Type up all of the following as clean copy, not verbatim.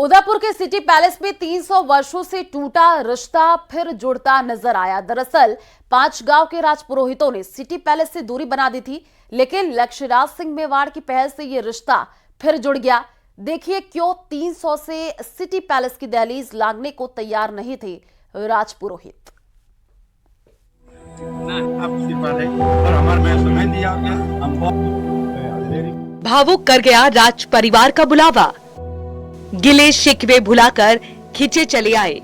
उदयपुर के city palace में 300 वर्षों से टूटा रिश्ता फिर जुड़ता नजर आया। दरअसल 5 गांव के राजपुरोहितों ने सिटी पैलेस से दूरी बना दी थी, लेकिन लक्ष्यराज सिंह मेवाड़ की पहल से ये रिश्ता फिर जुड़ गया। देखिए क्यों 300 से सिटी पैलेस की दहलीज लांघने को तैयार नहीं थे राजपुरोहित। भावुक कर गया राज परिवार का बुलावा। गिले शिकवे भुलाकर खिंचे चले आए।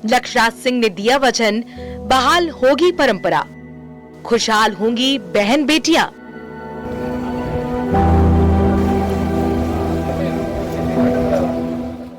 लक्ष्यराज सिंह ने दिया वचन, बहाल होगी परंपरा, खुशहाल होंगी बहन बेटियां।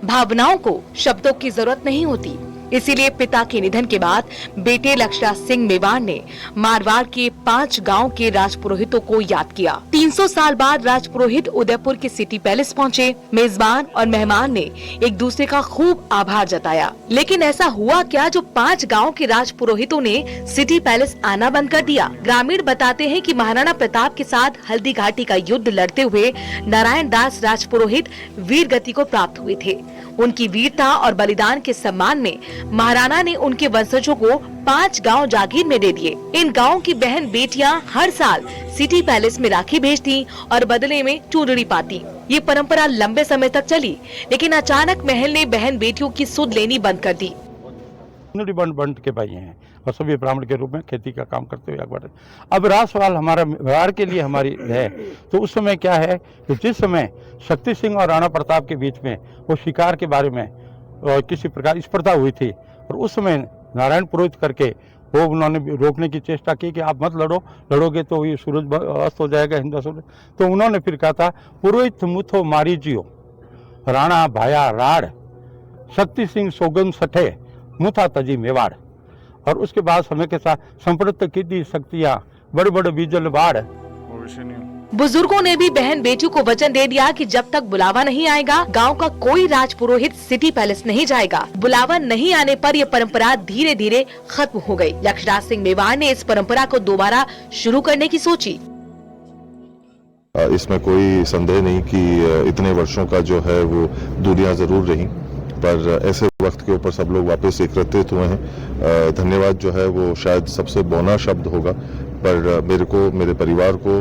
भावनाओं को शब्दों की जरूरत नहीं होती, इसीलिए पिता के निधन के बाद बेटे लक्ष्यराज सिंह मेवाड़ ने मारवाड़ के 5 गांव के राजपुरोहितों को याद किया। 300 साल बाद राजपुरोहित उदयपुर के सिटी पैलेस पहुंचे। मेजबान और मेहमान ने एक दूसरे का खूब आभार जताया। लेकिन ऐसा हुआ क्या जो 5 गांव के राजपुरोहितों ने सिटी पैलेस आना बंद कर दिया? ग्रामीण बताते हैं कि महाराणा प्रताप के साथ हल्दी घाटी का युद्ध लड़ते हुए नारायण दास राजपुरोहित वीर गति को प्राप्त हुए थे। उनकी वीरता और बलिदान के सम्मान में महाराणा ने उनके वंशजों को 5 गांव जागीर में दे दिए। इन गांवों की बहन बेटियां हर साल सिटी पैलेस में राखी भेजती और बदले में चूंदड़ी पाती। ये परंपरा लंबे समय तक चली, लेकिन अचानक महल ने बहन बेटियों की सुध लेनी बंद कर दी। बंट के भाई हैं और सभी ब्राह्मण के रूप में खेती का काम करते हुए आगे बढ़े। अब राज सवाल हमारा व्यवहार के लिए हमारी है, तो उस समय क्या है कि जिस समय शक्ति सिंह और राणा प्रताप के बीच में वो शिकार के बारे में किसी प्रकार स्पर्धा हुई थी, और उस समय नारायण पुरोहित करके वो उन्होंने रोकने की चेष्टा की कि आप मत लड़ो, लड़ोगे तो ये सूरज अस्त हो जाएगा हिंदू सूरज। तो उन्होंने फिर कहा था, पुरोहित मुथो मारी जियो, राणा भाया राड़, शक्ति सिंह सोगन सठे मुथा तजी मेवाड़। और उसके बाद समय के साथ संप्रत की दी शक्तियां बड़े बड़े बीजल बाढ़। बुजुर्गों ने भी बहन बेटियों को वचन दे दिया कि जब तक बुलावा नहीं आएगा गांव का कोई राजपुरोहित सिटी पैलेस नहीं जाएगा। बुलावा नहीं आने पर यह परंपरा धीरे धीरे खत्म हो गई। लक्ष्यराज सिंह मेवाड़ ने इस परंपरा को दोबारा शुरू करने की सोची। इसमें कोई संदेह नहीं कि इतने वर्षों का जो है वो दूरियां जरूर रही, पर ऐसे वक्त के ऊपर सब लोग वापस एकत्रित हुए हैं। धन्यवाद जो है वो शायद सबसे बौना शब्द होगा, पर मेरे को, मेरे परिवार को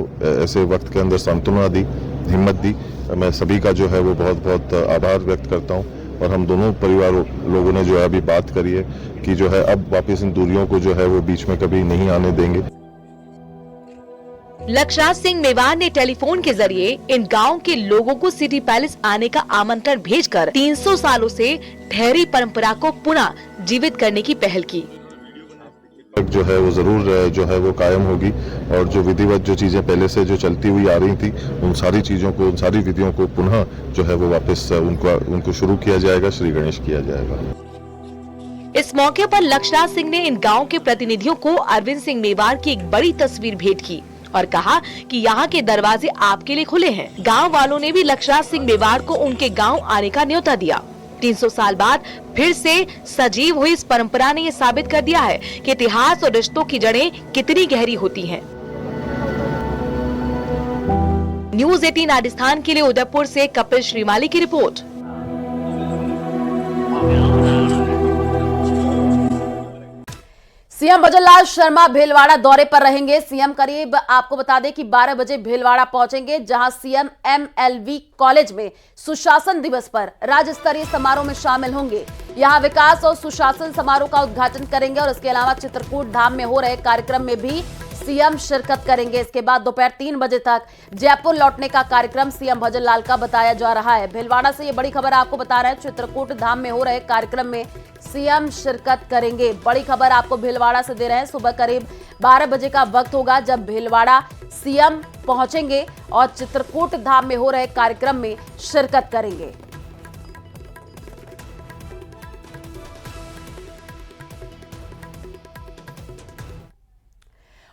ऐसे वक्त के अंदर सांत्वना दी, हिम्मत दी। मैं सभी का जो है वो बहुत बहुत आभार व्यक्त करता हूं। और हम दोनों परिवार लोगों ने जो है अभी बात करी है कि जो है अब वापस इन दूरियों को जो है वो बीच में कभी नहीं आने देंगे। लक्ष्यराज सिंह मेवाड़ ने टेलीफोन के जरिए इन गांव के लोगों को सिटी पैलेस आने का आमंत्रण भेजकर 300 सालों से ठहरी परंपरा को पुनः जीवित करने की पहल की। जो है वो जरूर जो है वो कायम होगी, और जो विधिवत जो चीजें पहले से जो चलती हुई आ रही थी, उन सारी चीजों को, उन सारी विधियों को पुनः जो है वो वापस उनको शुरू किया जाएगा, श्री गणेश किया जाएगा। इस मौके पर लक्ष्यराज सिंह ने इन गाँव के प्रतिनिधियों को अरविंद सिंह मेवाड़ की एक बड़ी तस्वीर भेंट की और कहा कि यहाँ के दरवाजे आपके लिए खुले हैं। गांव वालों ने भी लक्ष्यराज सिंह मेवाड़ को उनके गांव आने का न्योता दिया। 300 साल बाद फिर से सजीव हुई इस परंपरा ने ये साबित कर दिया है कि इतिहास और रिश्तों की जड़ें कितनी गहरी होती हैं। न्यूज़ 18 राजस्थान के लिए उदयपुर से कपिल श्रीमाली की रिपोर्ट। सीएम भजनलाल शर्मा भीलवाड़ा दौरे पर रहेंगे। सीएम करीब आपको बता दें कि 12 बजे भीलवाड़ा पहुंचेंगे, जहां सीएम MLV कॉलेज में सुशासन दिवस पर राज्य स्तरीय समारोह में शामिल होंगे। यहां विकास और सुशासन समारोह का उद्घाटन करेंगे और इसके अलावा चित्रकूट धाम में हो रहे कार्यक्रम में भी सीएम शिरकत करेंगे। इसके बाद दोपहर 3 बजे तक जयपुर लौटने का कार्यक्रम सीएम भजनलाल का बताया जा रहा है। भीलवाड़ा से ये बड़ी खबर आपको बता रहे हैं, चित्रकूट धाम में हो रहे कार्यक्रम में सीएम शिरकत करेंगे। बड़ी खबर आपको भीलवाड़ा से दे रहे हैं। सुबह करीब 12 बजे का वक्त होगा जब भीलवाड़ा सीएम पहुंचेंगे और चित्रकूट धाम में हो रहे कार्यक्रम में शिरकत करेंगे।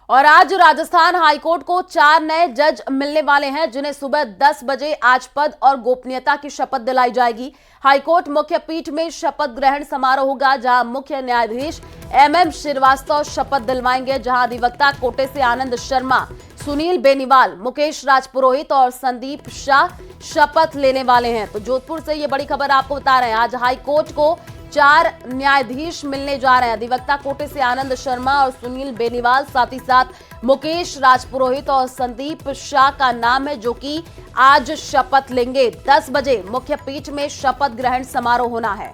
और आज राजस्थान हाईकोर्ट को 4 नए जज मिलने वाले हैं, जिन्हें सुबह 10 बजे आज पद और गोपनीयता की शपथ दिलाई जाएगी। हाईकोर्ट मुख्य पीठ में शपथ ग्रहण समारोह होगा, जहां मुख्य न्यायाधीश MM श्रीवास्तव शपथ दिलवाएंगे, जहां अधिवक्ता कोटे से आनंद शर्मा, सुनील बेनीवाल, मुकेश राजपुरोहित और संदीप शाह शपथ लेने वाले हैं। तो जोधपुर से ये बड़ी खबर आपको बता रहे हैं। आज हाई कोर्ट को 4 न्यायाधीश मिलने जा रहे हैं। अधिवक्ता कोटे से आनंद शर्मा और सुनील बेनीवाल, साथ ही साथ मुकेश राजपुरोहित और संदीप शाह का नाम है, जो कि आज शपथ लेंगे। 10 बजे मुख्य पीठ में शपथ ग्रहण समारोह होना है।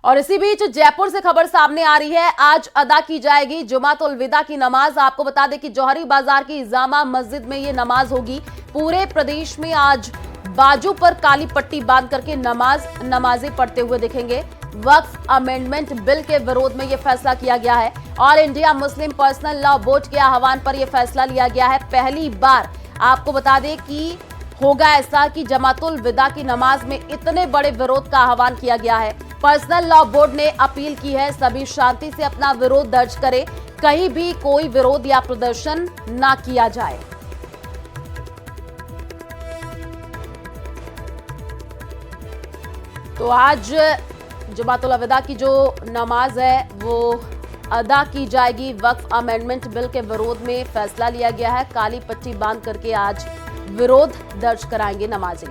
और इसी बीच जयपुर से खबर सामने आ रही है। आज अदा की जाएगी जुमातुल विदा की नमाज। आपको बता दें कि जौहरी बाजार की जामा मस्जिद में ये नमाज होगी। पूरे प्रदेश में आज बाजू पर काली पट्टी बांध करके नमाजें पढ़ते हुए दिखेंगे। वक्फ अमेंडमेंट बिल के विरोध में यह फैसला किया गया है। All India Muslim personal law board के आह्वान पर यह फैसला लिया गया है। पहली बार आपको बता दें कि होगा ऐसा कि जमातुल विदा की नमाज में इतने बड़े विरोध का आह्वान किया गया है। पर्सनल लॉ बोर्ड ने अपील की है सभी शांति से अपना विरोध दर्ज करें, कहीं भी कोई विरोध या प्रदर्शन ना किया जाए। तो आज जुमातुल विदा की जो नमाज है वो अदा की जाएगी। वक्फ अमेंडमेंट बिल के विरोध में फैसला लिया गया है। काली पट्टी बांध करके आज विरोध दर्ज कराएंगे नमाजी।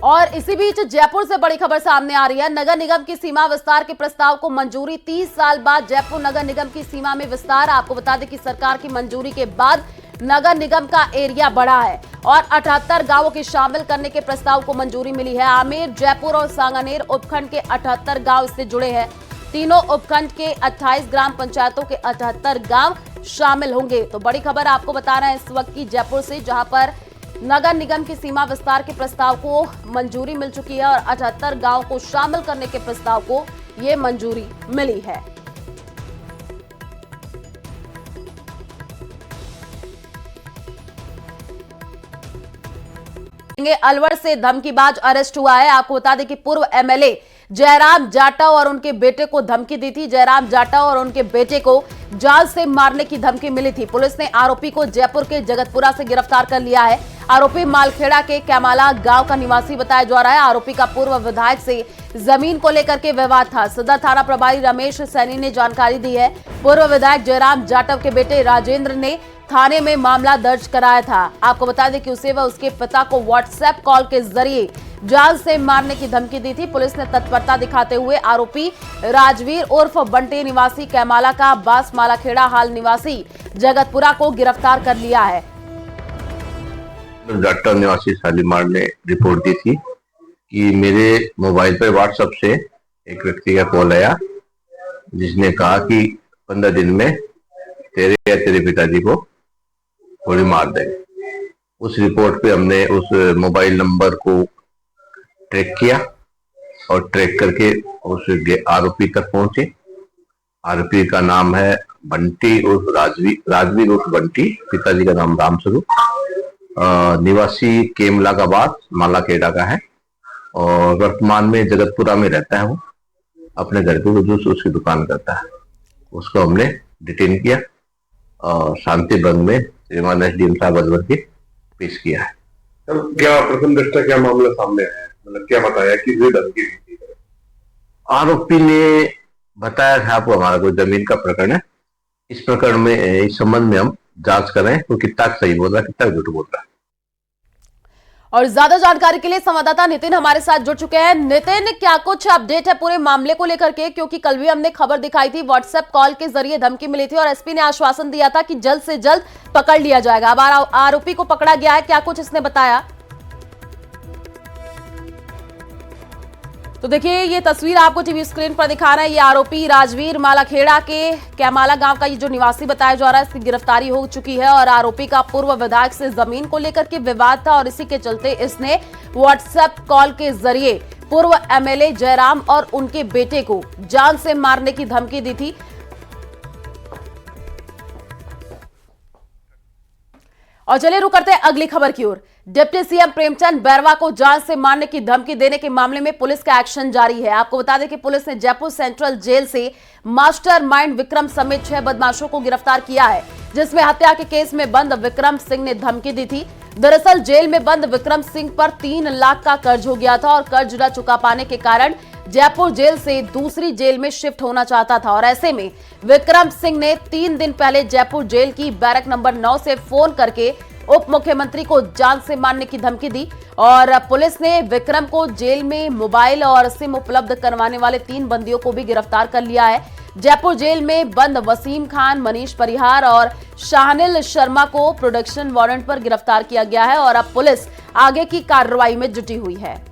और इसी बीच जयपुर से बड़ी खबर सामने आ रही है। नगर निगम की सीमा विस्तार के प्रस्ताव को मंजूरी। 30 साल बाद जयपुर नगर निगम की सीमा में विस्तार। आपको बता दें कि सरकार की मंजूरी के बाद नगर निगम का एरिया बढ़ा है और 78 गांवों के शामिल करने के प्रस्ताव को मंजूरी मिली है। आमेर, जयपुर और सांगानेर उपखंड के 78 गांव इससे जुड़े हैं। तीनों उपखंड के 28 ग्राम पंचायतों के 78 गांव शामिल होंगे। तो बड़ी खबर आपको बता रहे हैं इस वक्त की जयपुर से, जहां पर नगर निगम की सीमा विस्तार के प्रस्ताव को मंजूरी मिल चुकी है और 78 गांव को शामिल करने के प्रस्ताव को यह मंजूरी मिली है। अलवर से धमकीबाज अरेस्ट हुआ है। आपको बता दें कि पूर्व एमएलए जयराम जाटव और उनके बेटे को धमकी दी थी। जयराम जाटव और उनके बेटे को जान से मारने की धमकी मिली थी। पुलिस ने आरोपी को जयपुर के जगतपुरा से गिरफ्तार कर लिया है। आरोपी मालखेड़ा के कैमाला गांव का निवासी बताया जा रहा है। आरोपी का पूर्व विधायक से जमीन को लेकर के विवाद था। सदर थाना प्रभारी रमेश सैनी ने जानकारी दी है। पूर्व विधायक जयराम जाटव के बेटे राजेंद्र ने थाने में मामला दर्ज कराया था। आपको बता दें कि उसे व उसके पिता को व्हाट्सएप कॉल के जरिए जान से मारने की धमकी दी थी। पुलिस ने तत्परता दिखाते हुए आरोपी राजवीर उर्फ बंटी निवासी कैमाला का बास मालाखेड़ा हाल निवासी जगतपुरा को गिरफ्तार कर लिया है। डॉक्टर निवासी शालीमार ने रिपोर्ट दी थी कि मेरे मोबाइल पर व्हाट्सएप से एक व्यक्ति का कॉल आया जिसने कहा कि 15 दिन में तेरे या तेरे पिताजी को गोली मार देंगे। उस रिपोर्ट पे हमने उस मोबाइल नंबर को ट्रैक किया और ट्रैक करके उस आरोपी तक पहुंचे। आरोपी का नाम है बंटी उर्फ राजवीर उर्फ बंटी, पिताजी का नाम रामस्वरूप, निवासी केमलागाबाद मालाखेड़ा का है और वर्तमान में जगतपुरा में रहता है। वो अपने घर पे जूस उसकी दुकान करता है। उसको हमने डिटेन किया और शांति भंग में श्रीमान एसडीएम साहब अलवर के पेश किया है। क्या प्रथम दृष्टया क्या मामला सामने आया, मतलब क्या बताया कि धमकी दी? आरोपी ने बताया था आपको हमारा कोई जमीन का प्रकरण है। इस प्रकरण में इस संबंध में हम जांच कर रहे हैं, तो कितना सही बोल रहा है कितना झूठ बोल रहा है। और ज्यादा जानकारी के लिए संवाददाता नितिन हमारे साथ जुड़ चुके हैं। नितिन, क्या कुछ अपडेट है पूरे मामले को लेकर के, क्योंकि कल भी हमने खबर दिखाई थी व्हाट्सएप कॉल के जरिए धमकी मिली थी और एसपी ने आश्वासन दिया था कि जल्द से जल्द पकड़ लिया जाएगा। अब आरोपी को पकड़ा गया है, क्या कुछ इसने बताया? तो देखिए ये तस्वीर आपको टीवी स्क्रीन पर दिखा रहा है। ये आरोपी राजवीर मालाखेड़ा के कैमाला गांव का ये जो निवासी बताया जा रहा है, इसकी गिरफ्तारी हो चुकी है और आरोपी का पूर्व विधायक से जमीन को लेकर के विवाद था और इसी के चलते इसने व्हाट्सएप कॉल के जरिए पूर्व एमएलए जयराम और उनके बेटे को जान से मारने की धमकी दी थी। और चलिए रुक करते हैं अगली खबर की ओर। डिप्टी सीएम प्रेमचंद बैरवा को जान से मारने की धमकी देने के मामले में पुलिस का एक्शन जारी है। आपको बता दें कि पुलिस ने जयपुर सेंट्रल जेल से मास्टरमाइंड विक्रम समेत 6 बदमाशों को गिरफ्तार किया है, जिसमें हत्या के केस में बंद विक्रम सिंह ने धमकी दी थी। दरअसल जेल में बंद विक्रम सिंह पर 3 लाख का कर्ज हो गया था और कर्ज न चुका पाने के कारण जयपुर जेल से दूसरी जेल में शिफ्ट होना चाहता था और ऐसे में विक्रम सिंह ने 3 दिन पहले जयपुर जेल की बैरक नंबर 9 से फोन करके उप मुख्यमंत्री को जान से मारने की धमकी दी और पुलिस ने विक्रम को जेल में मोबाइल और सिम उपलब्ध करवाने वाले 3 बंदियों को भी गिरफ्तार कर लिया है। जयपुर जेल में बंद वसीम खान, मनीष परिहार और शाहनिल शर्मा को प्रोडक्शन वारंट पर गिरफ्तार किया गया है और अब पुलिस आगे की कार्रवाई में जुटी हुई है।